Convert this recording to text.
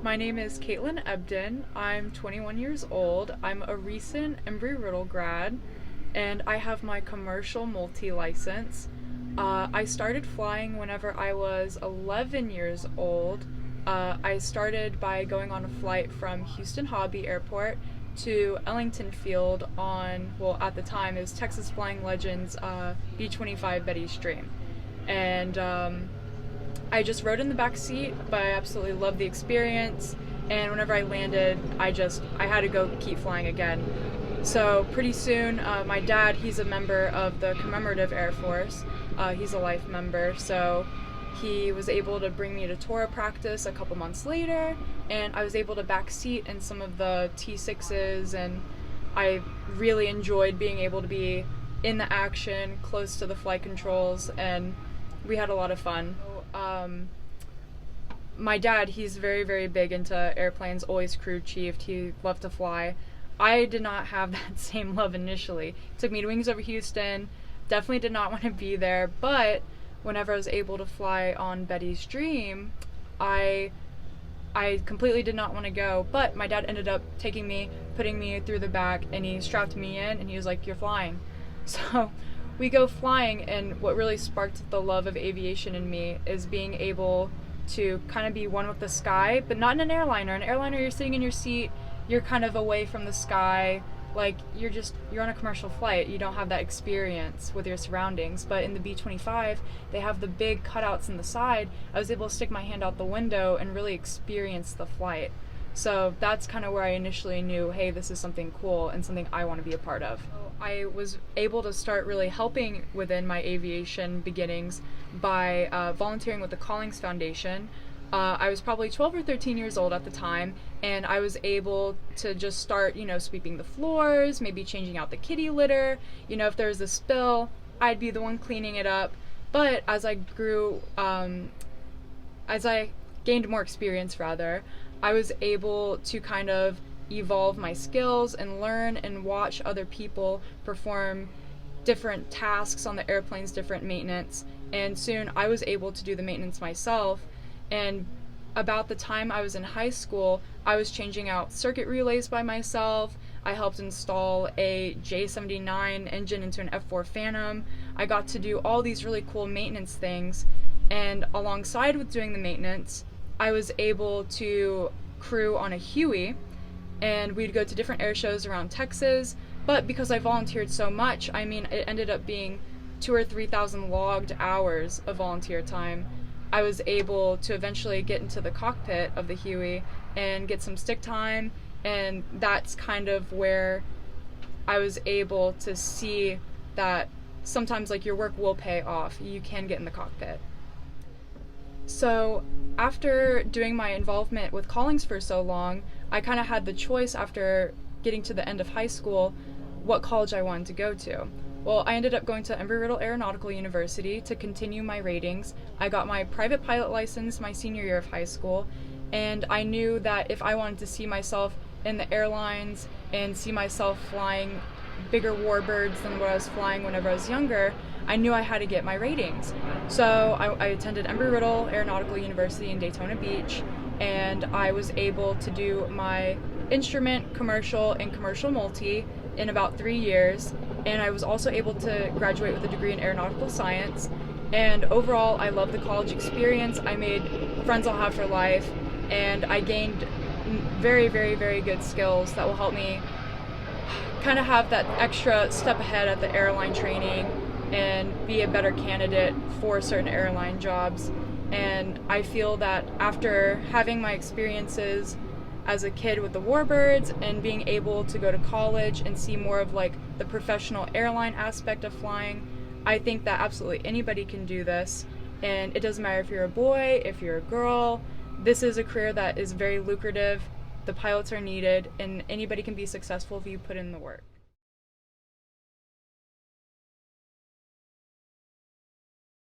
My name is Katelyn Ebdon. I'm 21 years old. I'm a recent Embry Riddle grad, and I have my commercial multi license. I started flying whenever I was 11 years old. I started by going on a flight from Houston Hobby Airport to Ellington Field on, well, at the time, it was Texas Flying Legends B-25 Betty's Dream. And I just rode in the back seat, but I absolutely loved the experience. And whenever I landed, I had to go keep flying again. So pretty soon, my dad, he's a member of the Commemorative Air Force. He's a life member, so he was able to bring me to Torah practice a couple months later, and I was able to backseat in some of the T6s, and I really enjoyed being able to be in the action, close to the flight controls, and we had a lot of fun. My dad, he's very, very big into airplanes, always crew chiefed. He loved to fly. I did not have that same love initially. It took me to Wings Over Houston. Definitely did not want to be there, but whenever I was able to fly on Betty's Dream, I completely did not want to go, but my dad ended up taking me, putting me through the back, and he strapped me in, and he was like, "You're flying." So we go flying, and what really sparked the love of aviation in me is being able to kind of be one with the sky, but not in an airliner. An airliner, you're sitting in your seat, you're kind of away from the sky, like you're on a commercial flight. You don't have that experience with your surroundings. But in the B-25, they have the big cutouts in the side. I was able to stick my hand out the window and really experience the flight. So that's kind of where I initially knew, hey, this is something cool and something I want to be a part of. I was able to start really helping within my aviation beginnings by volunteering with the Collings Foundation. I was probably 12 or 13 years old at the time, and I was able to just start, sweeping the floors, maybe changing out the kitty litter. If there was a spill, I'd be the one cleaning it up. But as I grew, as I gained more experience, rather, I was able to kind of evolve my skills and learn and watch other people perform different tasks on the airplanes, different maintenance, and soon I was able to do the maintenance myself. And about the time I was in high school, I was changing out circuit relays by myself. I helped install a J79 engine into an F4 Phantom. I got to do all these really cool maintenance things, and alongside with doing the maintenance, I was able to crew on a Huey, and we'd go to different air shows around Texas. But because I volunteered so much, it ended up being 2,000 or 3,000 logged hours of volunteer time. I was able to eventually get into the cockpit of the Huey and get some stick time, and that's kind of where I was able to see that sometimes your work will pay off. You can get in the cockpit. So after doing my involvement with Collings for so long, I kind of had the choice after getting to the end of high school what college I wanted to go to. Well, I ended up going to Embry Riddle Aeronautical University to continue my ratings. I got my private pilot license my senior year of high school, and I knew that if I wanted to see myself in the airlines and see myself flying bigger warbirds than what I was flying whenever I was younger, I knew I had to get my ratings. So I attended Embry Riddle Aeronautical University in Daytona Beach, and I was able to do my instrument, commercial, and commercial multi in about 3 years, and I was also able to graduate with a degree in aeronautical science. And overall, I love the college experience. I made friends I'll have for life, and I gained very, very, very good skills that will help me kind of have that extra step ahead at the airline training and be a better candidate for certain airline jobs. And I feel that after having my experiences as a kid with the warbirds and being able to go to college and see more of the professional airline aspect of flying, I think that absolutely anybody can do this. And it doesn't matter if you're a boy, if you're a girl. This is a career that is very lucrative. The pilots are needed, and anybody can be successful if you put in the work.